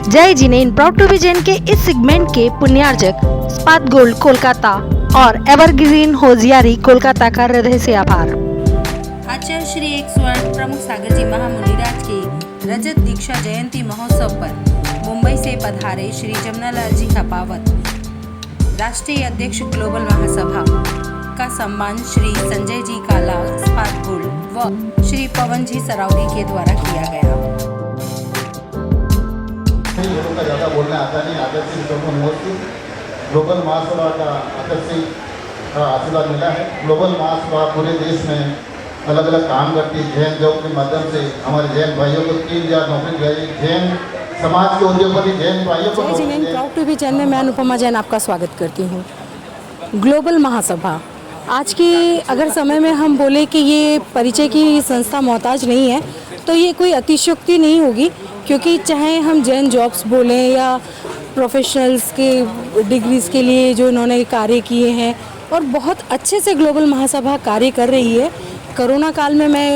जय जिनेन proud to be Jain के इस सेगमेंट के पुण्यार्जक स्पात गोल्ड कोलकाता और एवरग्रीन होजियारी कोलकाता का हृदय से आभार। आचार्य श्री 108 प्रमुख सागर जी महामुनिराज के रजत दीक्षा जयंती महोत्सव पर मुंबई से पधारे श्री जमनालाल जी हपावत, राष्ट्रीय अध्यक्ष ग्लोबल महासभा का सम्मान श्री संजय जी काला स्पात गोल्ड व श्री पवन जी सरावगी के द्वारा किया गया। का ज़्यादा बोलना आता नहीं। आदर्श ग्लोबल महासभा का आदर्श आशीर्वाद मिला है। ग्लोबल महासभा पूरे देश में अलग अलग काम करती है। जैन जॉब के माध्यम से हमारे जैन भाइयों को 3000 नौकरी दिलाई। जैन समाज के उद्योगपति जैन भाइयों को जय जिनेन प्राउड टू बी जैन में मैं अनुपमा जैन आपका स्वागत करती हूँ। ग्लोबल महासभा आज के अगर समय में हम बोले कि ये परिचय की संस्था मोहताज नहीं है तो ये कोई अतिशयोक्ति नहीं होगी, क्योंकि चाहे हम जैन जॉब्स बोलें या प्रोफेशनल्स के डिग्रीज़ के लिए जो इन्होंने कार्य किए हैं और बहुत अच्छे से ग्लोबल महासभा कार्य कर रही है। कोरोना काल में मैं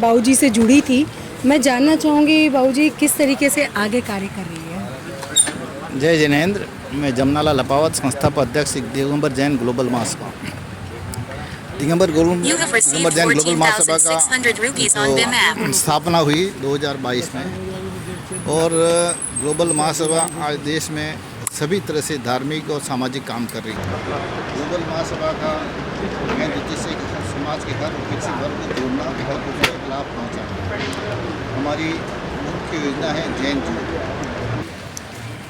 बाबूजी से जुड़ी थी। मैं जानना चाहूँगी बाबूजी किस तरीके से आगे कार्य कर रही है। जय जिनेंद्र, मैं जमनालाल हपावत संस्थापक अध्यक्ष दिगंबर जैन ग्लोबल महासभा। दिगंबर जैन ग्लोबल महासभा का स्थापना हुई 2022 में और ग्लोबल महासभा आज देश में सभी तरह से धार्मिक और सामाजिक काम कर रही है। ग्लोबल महासभा का मेन उद्देश्य समाज के हर विकसित वर्ग को जोड़ना, हर को लाभ पहुँचाना। हमारी मुख्य योजना है जैन जॉब।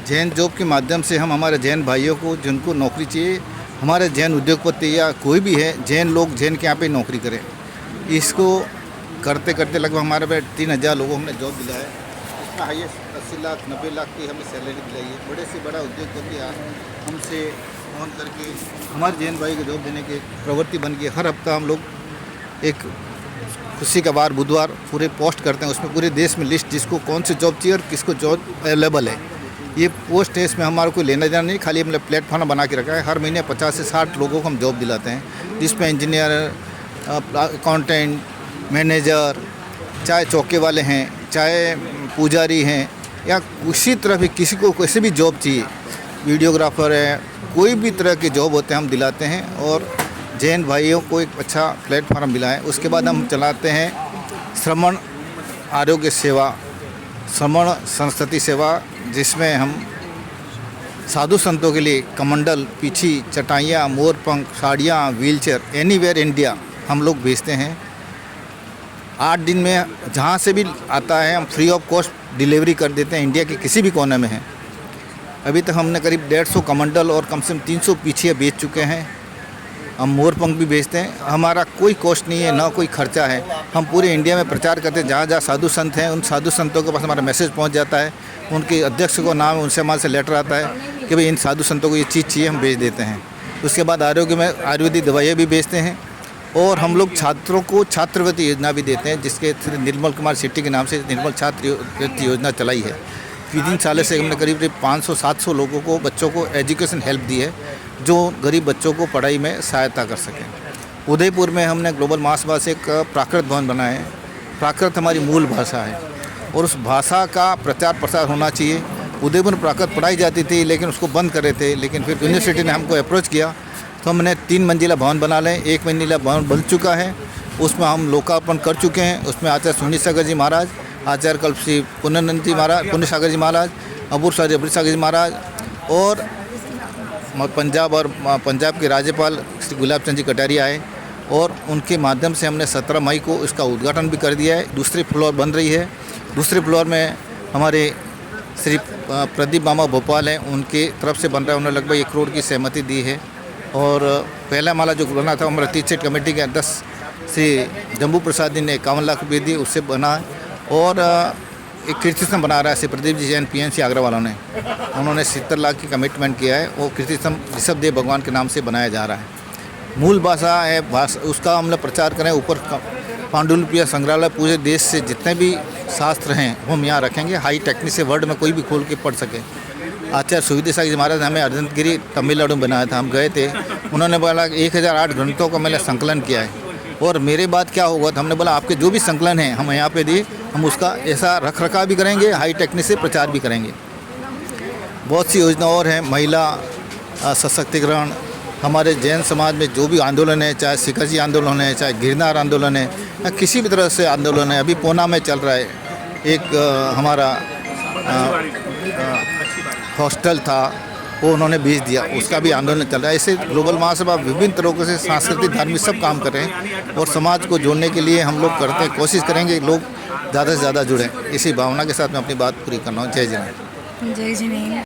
जैन जॉब के माध्यम से हम हमारे जैन भाइयों को जिनको नौकरी चाहिए, हमारे जैन उद्योगपति या कोई भी है जैन लोग जैन के यहाँ पे नौकरी करें। इसको करते करते लगभग हमारे पे 3000 लोगों हमने जॉब दिलाया है। इसका हाईएस्ट 80 लाख 90 लाख की हमें सैलरी दिलाई है। बड़े से बड़ा उद्योगपति हमसे फोन करके हमारे जैन भाई को जॉब देने की प्रवृत्ति बन गई। हर हफ्ता हम लोग एक खुशी का बार बुधवार पूरे पोस्ट करते हैं। उसमें पूरे देश में लिस्ट जिसको कौन सी जॉब चाहिए और किसको जॉब अवेलेबल है। ये पोस्ट है, इसमें हमारे कोई लेना देना नहीं, खाली हमने प्लेटफॉर्म बना के रखा है। हर महीने 50 से 60 लोगों को हम जॉब दिलाते हैं, जिसमें इंजीनियर, अकाउंटेंट, मैनेजर, चाहे चौके वाले हैं, चाहे पुजारी हैं या उसी तरह भी किसी को कैसे भी जॉब चाहिए, वीडियोग्राफर है, कोई भी तरह के जॉब होते हैं हम दिलाते हैं और जैन भाइयों को एक अच्छा प्लेटफॉर्म मिला है। उसके बाद हम चलाते हैं श्रमण आरोग्य सेवा, श्रमण संस्कृति सेवा, जिसमें हम साधु संतों के लिए कमंडल, पीछी, चटाइयाँ, मोरपंख, साड़ियाँ, व्हीलचेयर एनीवेयर इंडिया हम लोग भेजते हैं। 8 दिन में जहाँ से भी आता है हम फ्री ऑफ कॉस्ट डिलीवरी कर देते हैं, इंडिया के किसी भी कोने में है। अभी तक हमने करीब 150 कमंडल और कम से कम 300 पीछियाँ बेच चुके हैं। हम मोरपंख भी बेचते हैं। हमारा कोई कॉस्ट नहीं है, ना कोई खर्चा है। हम पूरे इंडिया में प्रचार करते हैं। जहाँ जहाँ साधु संत हैं उन साधु संतों के पास हमारा मैसेज पहुँच जाता है। उनके अध्यक्ष को नाम है, उनसे हमारे से लेटर आता है कि भाई इन साधु संतों को ये चीज़ चाहिए, हम भेज देते हैं। उसके बाद आरोग्य में आयुर्वेदिक दवाइयाँ भी बेचते हैं और हम लोग छात्रों को छात्रवृत्ति योजना भी देते हैं, जिसके निर्मल कुमार शेट्टी के नाम से निर्मल छात्रवृत्ति योजना चलाई है। 3 साल से हमने करीब 500-700 लोगों को, बच्चों को एजुकेशन हेल्प दी है, जो गरीब बच्चों को पढ़ाई में सहायता कर सकें। उदयपुर में हमने ग्लोबल महासभा से एक प्राकृत भवन बनाया है। प्राकृत हमारी मूल भाषा है और उस भाषा का प्रचार प्रसार होना चाहिए। उदयपुर में प्राकृत पढ़ाई जाती थी लेकिन उसको बंद कर रहे थे, लेकिन फिर यूनिवर्सिटी ने हमको अप्रोच किया तो हमने 3 मंजिला भवन बना लें। 1 मंजिला भवन बन चुका है, उसमें हम लोकार्पण कर चुके हैं। उसमें आचार्य सुनील सागर जी महाराज, आचार्य कल्प श्री पुण्यनंद जी महाराज, पुण्य सागर जी महाराज, अबूर सागर जी महाराज और पंजाब के राज्यपाल श्री गुलाब चंद जी कटारिया आए और उनके माध्यम से हमने 17 मई को इसका उद्घाटन भी कर दिया है। दूसरी फ्लोर बन रही है। दूसरे फ्लोर में हमारे श्री प्रदीप मामा भोपाल हैं, उनके तरफ से बन रहा है। उन्होंने लगभग 1 करोड़ की सहमति दी है और पहला माला जो बना था हमारा तीर्थ कमेटी के अध्यक्ष श्री जम्बू प्रसाद जी ने 51 लाख रुपये दिए, उससे बना है। और एक कीर्तिस्तंभ बना रहा है श्री प्रदीप जी जैन PNC आगरा वालों ने, उन्होंने 70 लाख की कमिटमेंट किया है। वो कीर्तिस्तंभ ऋषभ देव भगवान के नाम से बनाया जा रहा है। मूल भाषा है, उसका हम लोग प्रचार करें। ऊपर पांडुलिपिया संग्रहालय पूरे देश से जितने भी शास्त्र हैं वो हम यहाँ रखेंगे। हाई टेक्निक से वर्ड में कोई भी खोल के पढ़ सके। आचार्य सुविधि सागर जी महाराज हमें अर्जनगिरी तमिलनाडु में बनाया था, हम गए थे। उन्होंने बोला 1008 ग्रंथों का मैंने संकलन किया है और मेरे बाद क्या होगा, तो हमने बोला आपके जो भी संकलन हैं हम यहाँ पे दिए, हम उसका ऐसा रख रखाव भी करेंगे, हाई टेक्निक से प्रचार भी करेंगे। बहुत सी योजना और हैं। महिला सशक्तिकरण, हमारे जैन समाज में जो भी आंदोलन है, चाहे सिकजी आंदोलन है, चाहे गिरनार आंदोलन है, या किसी भी तरह से आंदोलन है, अभी पूना में चल रहा है। एक हमारा हॉस्टल था, वो उन्होंने बेच दिया, उसका भी आंदोलन चल रहा है। ऐसे ग्लोबल महासभा विभिन्न तरीकों से सांस्कृतिक, धार्मिक सब काम कर रहे हैं और समाज को जोड़ने के लिए हम लोग करते हैं, कोशिश करेंगे लोग ज़्यादा से ज़्यादा जुड़ें। इसी भावना के साथ मैं अपनी बात पूरी करना हूँ। जय जिनेन्द्र। जय जिनेन्द्र।